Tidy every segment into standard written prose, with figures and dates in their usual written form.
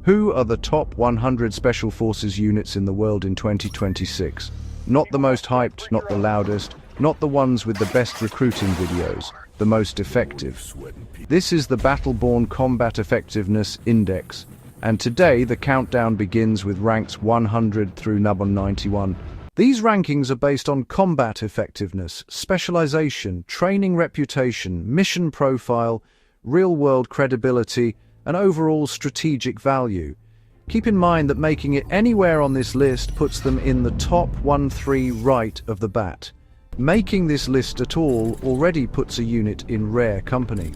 Who are the top 100 Special Forces units in the world in 2026? Not the most hyped, not the loudest, not the ones with the best recruiting videos, the most effective. This is the Battle-Born Combat Effectiveness Index, and today the countdown begins with ranks 100 through number 91. These rankings are based on combat effectiveness, specialization, training reputation, mission profile, real-world credibility, and overall strategic value. Keep in mind that making it anywhere on this list puts them in the top 1-3 right of the bat. Making this list at all already puts a unit in rare company.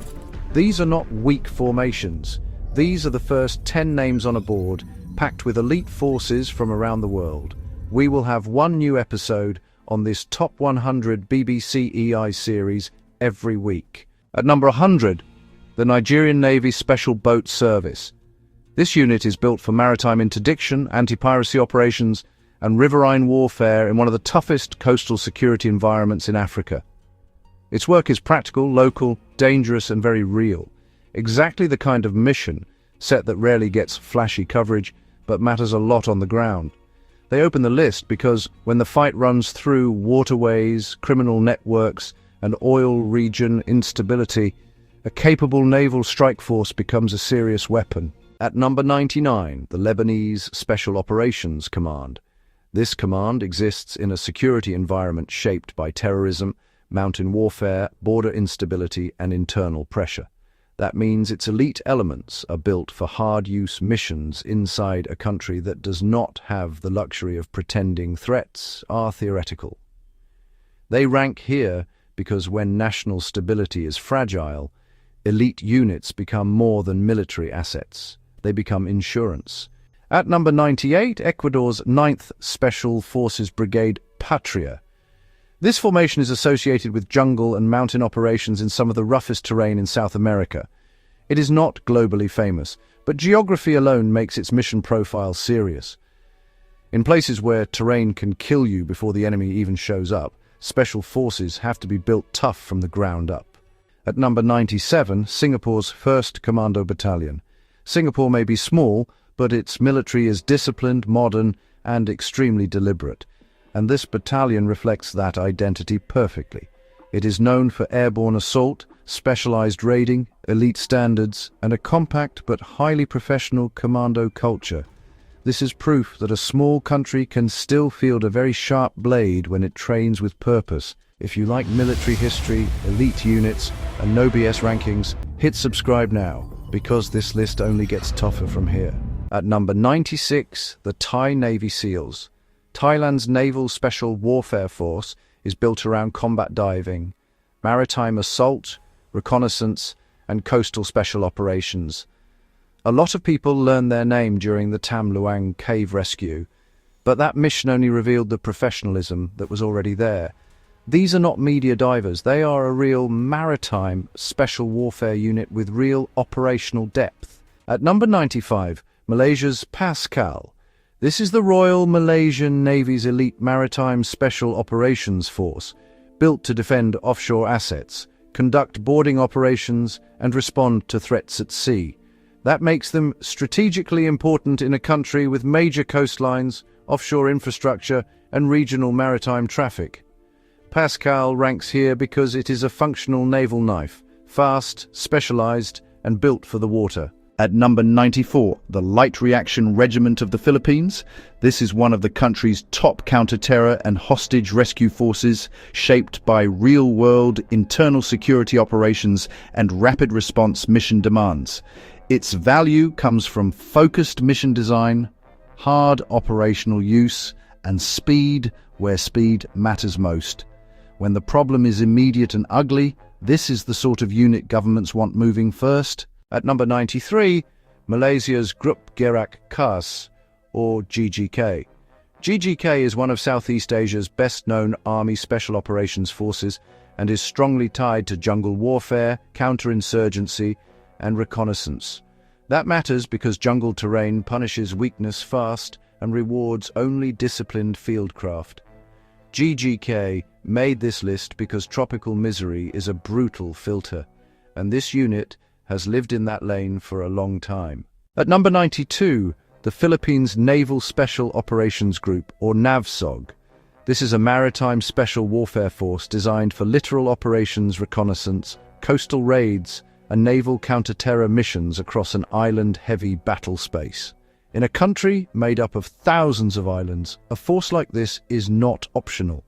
These are not weak formations. These are the first 10 names on a board, packed with elite forces from around the world. We will have one new episode on this Top 100 BBC EI series every week. At number 100, the Nigerian Navy Special Boat Service. This unit is built for maritime interdiction, anti-piracy operations, and riverine warfare in one of the toughest coastal security environments in Africa. Its work is practical, local, dangerous, and very real. Exactly the kind of mission set that rarely gets flashy coverage, but matters a lot on the ground. They open the list because when the fight runs through waterways, criminal networks, and oil region instability, a capable naval strike force becomes a serious weapon. At number 99, the Lebanese Special Operations Command. This command exists in a security environment shaped by terrorism, mountain warfare, border instability, and internal pressure. That means its elite elements are built for hard-use missions inside a country that does not have the luxury of pretending threats are theoretical. They rank here because when national stability is fragile, elite units become more than military assets. They become insurance. At number 98, Ecuador's 9th Special Forces Brigade Patria. This formation is associated with jungle and mountain operations in some of the roughest terrain in South America. It is not globally famous, but geography alone makes its mission profile serious. In places where terrain can kill you before the enemy even shows up, special forces have to be built tough from the ground up. At number 97, Singapore's 1st Commando Battalion. Singapore may be small, but its military is disciplined, modern, and extremely deliberate. And this battalion reflects that identity perfectly. It is known for airborne assault, specialized raiding, elite standards, and a compact but highly professional commando culture. This is proof that a small country can still field a very sharp blade when it trains with purpose. If you like military history, elite units, and no BS rankings, hit subscribe now, because this list only gets tougher from here. At number 96, the Thai Navy SEALs. Thailand's Naval Special Warfare Force is built around combat diving, maritime assault, reconnaissance, and coastal special operations. A lot of people learned their name during the Tam Luang cave rescue, but that mission only revealed the professionalism that was already there. These are not media divers, they are a real maritime special warfare unit with real operational depth. At number 95, Malaysia's Pascal. This is the Royal Malaysian Navy's elite maritime special operations force, built to defend offshore assets, conduct boarding operations, and respond to threats at sea. That makes them strategically important in a country with major coastlines, offshore infrastructure, and regional maritime traffic. Pascal ranks here because it is a functional naval knife, fast, specialized, and built for the water. At number 94, the Light Reaction Regiment of the Philippines. This is one of the country's top counter-terror and hostage rescue forces, shaped by real-world internal security operations and rapid response mission demands. Its value comes from focused mission design, hard operational use, and speed where speed matters most. When the problem is immediate and ugly, this is the sort of unit governments want moving first. At number 93, Malaysia's Grup Gerak Khas, or GGK. GGK is one of Southeast Asia's best-known army special operations forces and is strongly tied to jungle warfare, counterinsurgency, and reconnaissance. That matters because jungle terrain punishes weakness fast and rewards only disciplined fieldcraft. GGK made this list because tropical misery is a brutal filter, and this unit has lived in that lane for a long time. At number 92, the Philippines Naval Special Operations Group, or NAVSOG. This is a maritime special warfare force designed for littoral operations, reconnaissance, coastal raids, and naval counter-terror missions across an island-heavy battle space. In a country made up of thousands of islands, a force like this is not optional.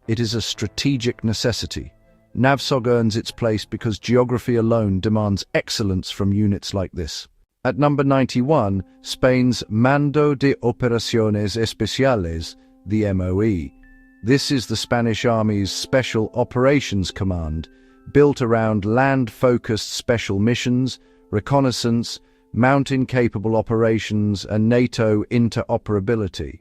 It is a strategic necessity. NAVSOG earns its place because geography alone demands excellence from units like this. At number 91, Spain's Mando de Operaciones Especiales, the MOE. This is the Spanish Army's Special Operations Command, built around land-focused special missions, reconnaissance, mountain-capable operations, and NATO interoperability.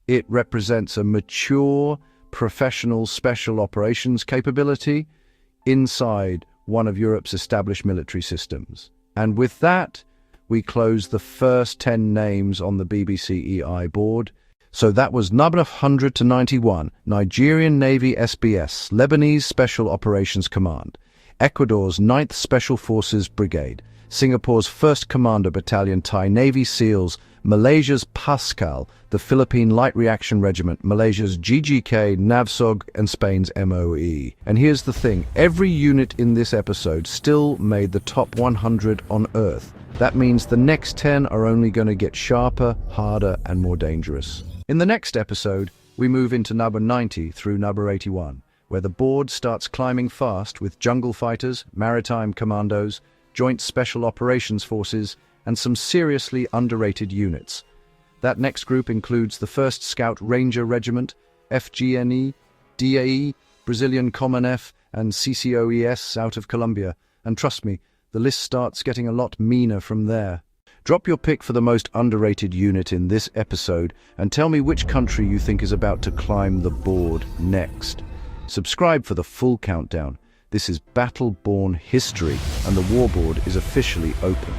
It represents a mature, professional special operations capability inside one of Europe's established military systems. And with that, we close the first 10 names on the BBC EI board. So that was number 100 to 91, Nigerian Navy SBS, Lebanese Special Operations Command, Ecuador's 9th Special Forces Brigade, Singapore's 1st Commando Battalion Thai Navy SEALs, Malaysia's Pascal, the Philippine Light Reaction Regiment, Malaysia's GGK, NAVSOG, and Spain's MOE. And here's the thing, every unit in this episode still made the top 100 on Earth. That means the next 10 are only going to get sharper, harder, and more dangerous. In the next episode, we move into number 90 through number 81, where the board starts climbing fast with jungle fighters, maritime commandos, joint special operations forces, and some seriously underrated units. That next group includes the 1st Scout Ranger Regiment, FGNE, DAE, Brazilian Common F, and CCOES out of Colombia. And trust me, the list starts getting a lot meaner from there. Drop your pick for the most underrated unit in this episode and tell me which country you think is about to climb the board next. Subscribe for the full countdown. This is Battle-Born History, and the warboard is officially open.